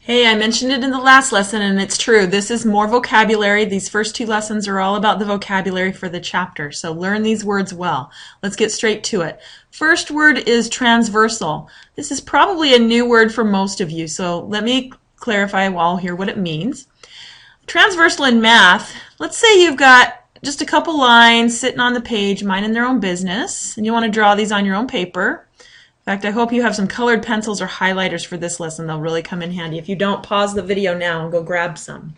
Hey, I mentioned it in the last lesson, and it's true. This is more vocabulary. These first two lessons are all about the vocabulary for the chapter, so learn these words well. Let's get straight to it. First word is transversal. This is probably a new word for most of you, so let me clarify while here what it means. Transversal in math, let's say you've got just a couple lines sitting on the page, minding their own business, and you want to draw these on your own paper. In fact, I hope you have some colored pencils or highlighters for this lesson. They'll really come in handy. If you don't, pause the video now and go grab some.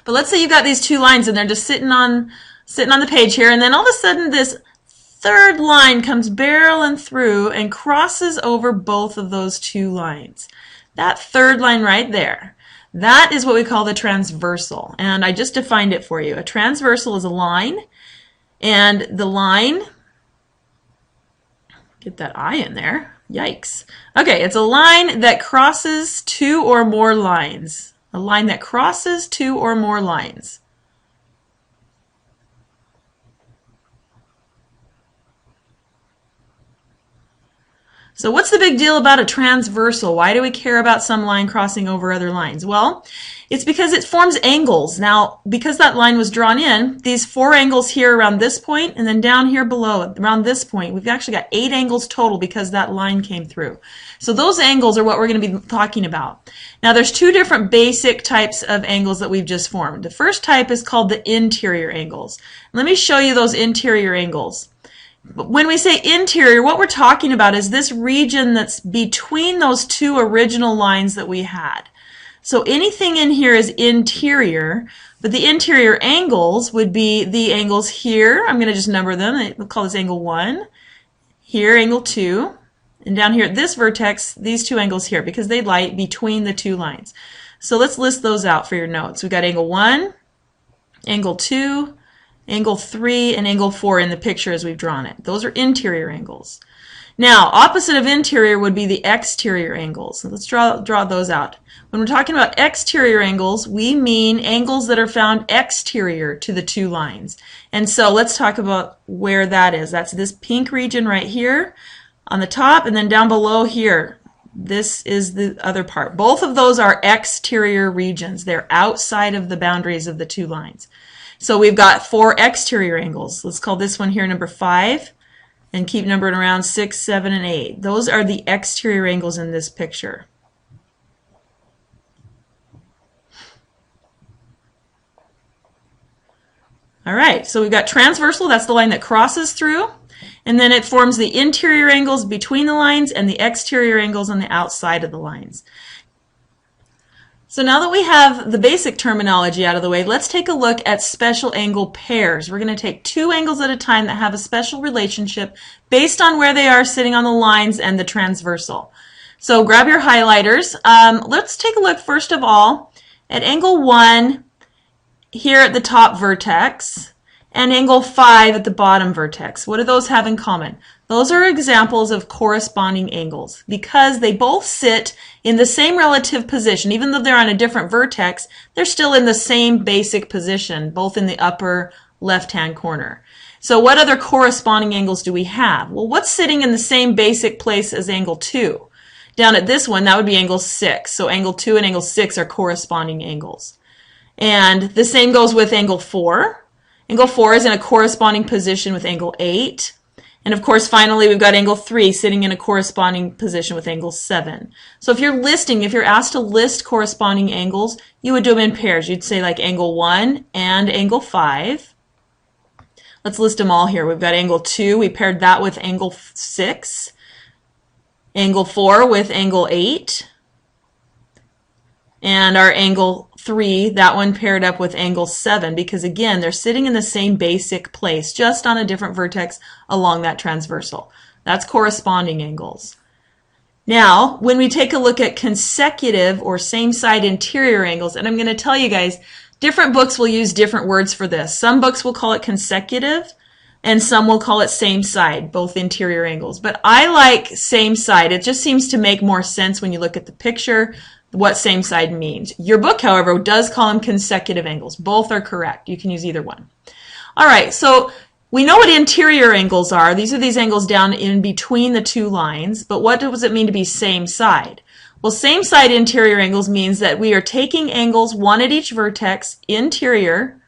But let's say you've got these two lines and they're just sitting on the page here, and then all of a sudden this third line comes barreling through and crosses over both of those two lines. That third line right there, that is what we call the transversal. And I just defined it for you. A transversal is a line, and the line, get that I in there. Yikes. Okay, it's a line that crosses two or more lines. A line that crosses two or more lines. So what's the big deal about a transversal? Why do we care about some line crossing over other lines? Well, it's because it forms angles. Now, because that line was drawn in, these 4 angles here around this point, and then down here below around this point, we've actually got 8 angles total because that line came through. So those angles are what we're going to be talking about. Now, there's 2 different basic types of angles that we've just formed. The first type is called the interior angles. Let me show you those interior angles. When we say interior, what we're talking about is this region that's between those 2 original lines that we had. So anything in here is interior, but the interior angles would be the angles here. I'm going to just number them. We'll call this angle 1. Here, angle 2. And down here at this vertex, these 2 angles here, because they lie between the 2 lines. So let's list those out for your notes. We've got angle 1, angle 2, angle 3, and angle 4 in the picture as we've drawn it. Those are interior angles. Now, opposite of interior would be the exterior angles. So let's draw those out. When we're talking about exterior angles, we mean angles that are found exterior to the 2 lines. And so let's talk about where that is. That's this pink region right here on the top, and then down below here. This is the other part. Both of those are exterior regions. They're outside of the boundaries of the 2 lines. So we've got 4 exterior angles. Let's call this one here number 5 and keep numbering around 6, 7, and 8. Those are the exterior angles in this picture. All right, so we've got transversal, that's the line that crosses through, and then it forms the interior angles between the lines and the exterior angles on the outside of the lines. So now that we have the basic terminology out of the way, let's take a look at special angle pairs. We're going to take 2 angles at a time that have a special relationship based on where they are sitting on the lines and the transversal. So grab your highlighters. Let's take a look first of all at angle 1 here at the top vertex and angle 5 at the bottom vertex. What do those have in common? Those are examples of corresponding angles because they both sit in the same relative position. Even though they're on a different vertex, they're still in the same basic position, both in the upper left-hand corner. So what other corresponding angles do we have? Well, what's sitting in the same basic place as angle 2? Down at this one, that would be angle 6. So angle 2 and angle 6 are corresponding angles. And the same goes with angle 4. Angle 4 is in a corresponding position with angle 8. And of course, finally, we've got angle 3 sitting in a corresponding position with angle 7. So if you're asked to list corresponding angles, you would do them in pairs. You'd say like angle 1 and angle 5. Let's list them all here. We've got angle 2. We paired that with angle 6. Angle 4 with angle 8. And our angle 3, that one paired up with angle 7 because again, they're sitting in the same basic place, just on a different vertex along that transversal. That's corresponding angles. Now, when we take a look at consecutive or same side interior angles, and I'm going to tell you guys, different books will use different words for this. Some books will call it consecutive, and some will call it same side, both interior angles. But I like same side. It just seems to make more sense when you look at the picture what same side means. Your book, however, does call them consecutive angles. Both are correct. You can use either one. All right, so We know what interior angles are. These are these angles down in between the two lines, but what does it mean to be same side? Well, same side interior angles means that we are taking angles, one at each vertex, interior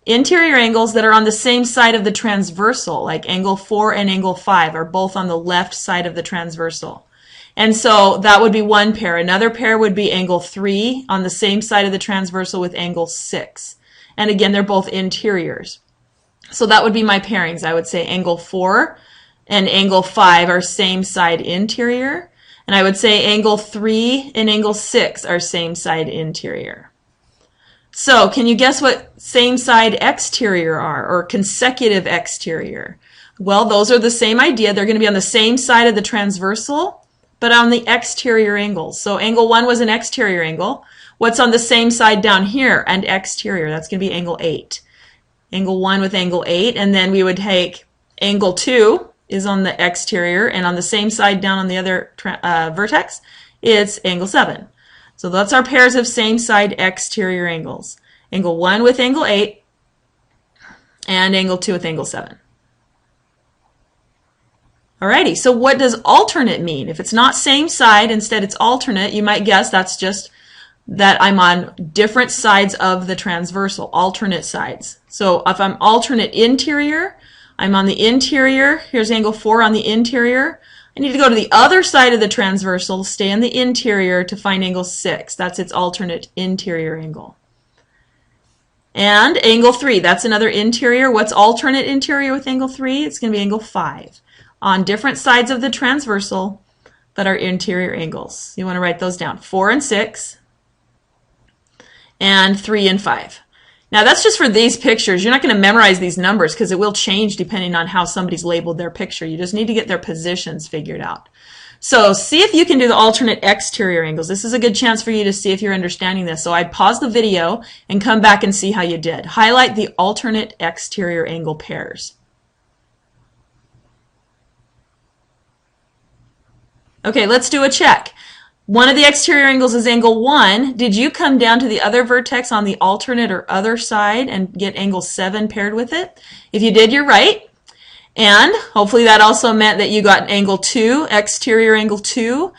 angles that are on the same side of the transversal, like angle 4 and angle 5 are both on the left side of the transversal. And so that would be one pair. Another pair would be angle 3 on the same side of the transversal with angle 6. And again, they're both interiors. So that would be my pairings. I would say angle 4 and angle 5 are same side interior. And I would say angle 3 and angle 6 are same side interior. So can you guess what same side exterior are, or consecutive exterior? Well, those are the same idea. They're going to be on the same side of the transversal, but on the exterior angles. So angle 1 was an exterior angle. What's on the same side down here and exterior? That's going to be angle 8. Angle 1 with angle 8, and then we would take angle 2 is on the exterior, and on the same side down on the other vertex, it's angle 7. So that's our pairs of same side exterior angles. Angle 1 with angle 8, and angle 2 with angle 7. Alrighty, so what does alternate mean? If it's not same side, instead it's alternate, you might guess that's just that I'm on different sides of the transversal, alternate sides. So if I'm alternate interior, I'm on the interior. Here's angle 4 on the interior. I need to go to the other side of the transversal, stay on the interior to find angle 6. That's its alternate interior angle. And angle 3, that's another interior. What's alternate interior with angle 3? It's going to be angle 5. On different sides of the transversal that are interior angles. You want to write those down. 4 and 6. And 3 and 5. Now that's just for these pictures. You're not going to memorize these numbers because it will change depending on how somebody's labeled their picture. You just need to get their positions figured out. So see if you can do the alternate exterior angles. This is a good chance for you to see if you're understanding this. So I'd pause the video and come back and see how you did. Highlight the alternate exterior angle pairs. Okay, let's do a check. One of the exterior angles is angle 1. Did you come down to the other vertex on the alternate or other side and get angle 7 paired with it? If you did, you're right. And hopefully that also meant that you got angle 2, exterior angle 2,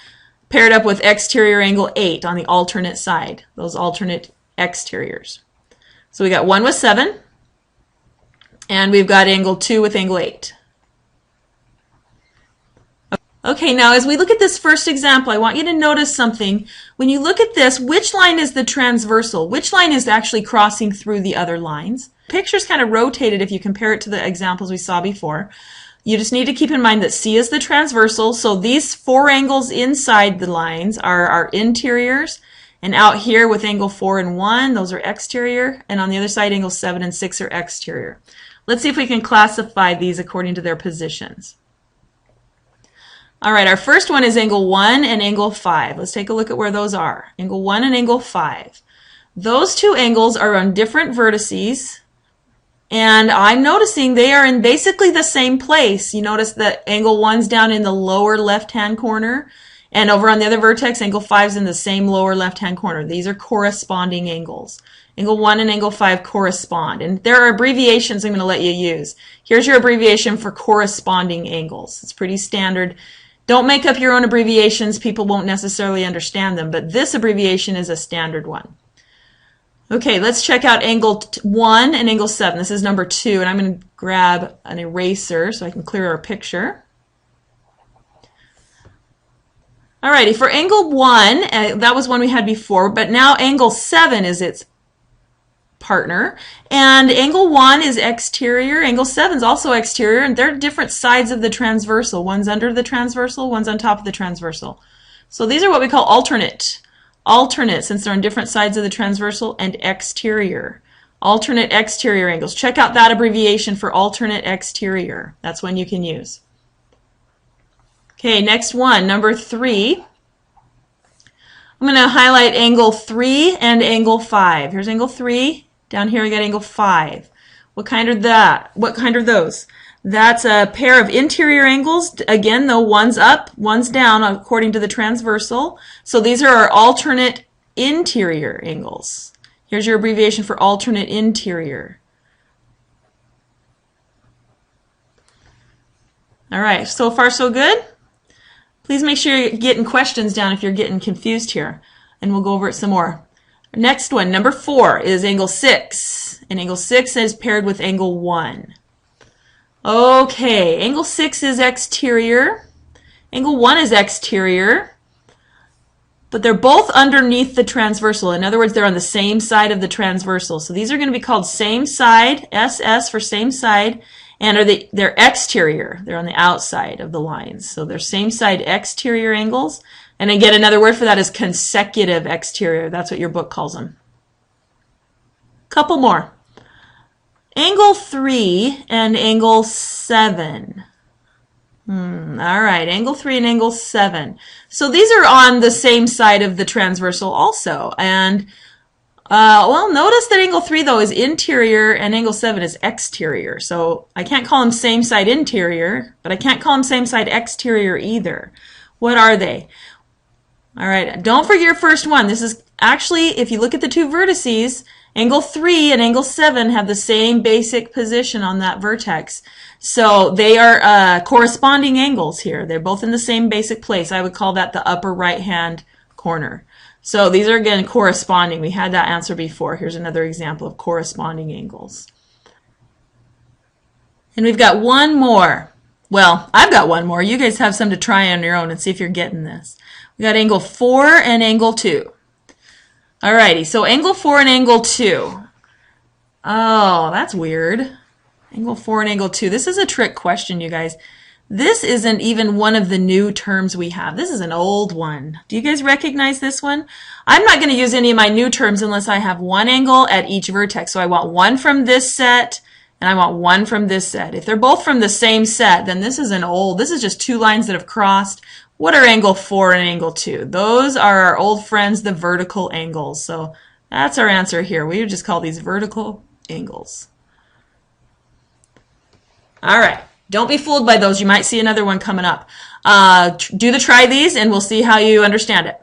paired up with exterior angle 8 on the alternate side, those alternate exteriors. So we got 1 with 7, and we've got angle 2 with angle 8. Okay, now as we look at this first example, I want you to notice something. When you look at this, which line is the transversal? Which line is actually crossing through the other lines? The picture's kind of rotated if you compare it to the examples we saw before. You just need to keep in mind that C is the transversal, so these 4 angles inside the lines are our interiors, and out here with angle 4 and 1, those are exterior, and on the other side, angle 7 and 6 are exterior. Let's see if we can classify these according to their positions. All right, our first one is angle 1 and angle 5. Let's take a look at where those are. Angle 1 and angle 5. Those two angles are on different vertices, and I'm noticing they are in basically the same place. You notice that angle 1's down in the lower left-hand corner, and over on the other vertex, angle 5's in the same lower left-hand corner. These are corresponding angles. Angle 1 and angle 5 correspond, and there are abbreviations I'm going to let you use. Here's your abbreviation for corresponding angles. It's pretty standard. Don't make up your own abbreviations. People won't necessarily understand them, but this abbreviation is a standard one. Okay, let's check out angle 1 and angle 7. This is number 2, and I'm going to grab an eraser so I can clear our picture. Alrighty, for angle 1, that was one we had before, but now angle 7 is its partner, and angle 1 is exterior, angle 7 is also exterior, and they're different sides of the transversal. One's under the transversal, one's on top of the transversal. So these are what we call alternate. Alternate, since they're on different sides of the transversal, and exterior. Alternate exterior angles. Check out that abbreviation for alternate exterior. That's one you can use. Okay, next one, number 3. I'm going to highlight angle 3 and angle 5. Here's angle 3. Down here we got angle 5. What kind are that? What kind are those? That's a pair of interior angles. Again, though, one's up, one's down according to the transversal. So these are our alternate interior angles. Here's your abbreviation for alternate interior. All right, so far so good? Please make sure you're getting questions down if you're getting confused here, and we'll go over it some more. Next one, number 4, is angle 6, and angle 6 is paired with angle 1. Okay, angle 6 is exterior, angle 1 is exterior, but they're both underneath the transversal. In other words, they're on the same side of the transversal. So these are going to be called same side, SS for same side, and they're exterior. They're on the outside of the lines. So they're same side exterior angles. And again, another word for that is consecutive exterior. That's what your book calls them. Couple more. Angle 3 and angle 7. All right, angle 3 and angle 7. So these are on the same side of the transversal also. And, well, notice that angle 3, though, is interior and angle 7 is exterior. So I can't call them same side interior, but I can't call them same side exterior either. What are they? All right, don't forget your first one. This is actually, if you look at the two vertices, angle 3 and angle 7 have the same basic position on that vertex. So they are corresponding angles here. They're both in the same basic place. I would call that the upper right-hand corner. So these are, again, corresponding. We had that answer before. Here's another example of corresponding angles. And we've got one more. Well, I've got one more. You guys have some to try on your own and see if you're getting this. We got angle 4 and angle 2. Alrighty, so angle 4 and angle 2. Oh, that's weird. Angle 4 and angle 2. This is a trick question, you guys. This isn't even one of the new terms we have. This is an old one. Do you guys recognize this one? I'm not going to use any of my new terms unless I have one angle at each vertex. So I want one from this set, and I want one from this set. If they're both from the same set, then this is just two lines that have crossed. What are angle 4 and angle 2? Those are our old friends, the vertical angles. So that's our answer here. We would just call these vertical angles. All right. Don't be fooled by those. You might see another one coming up. Try these, and we'll see how you understand it.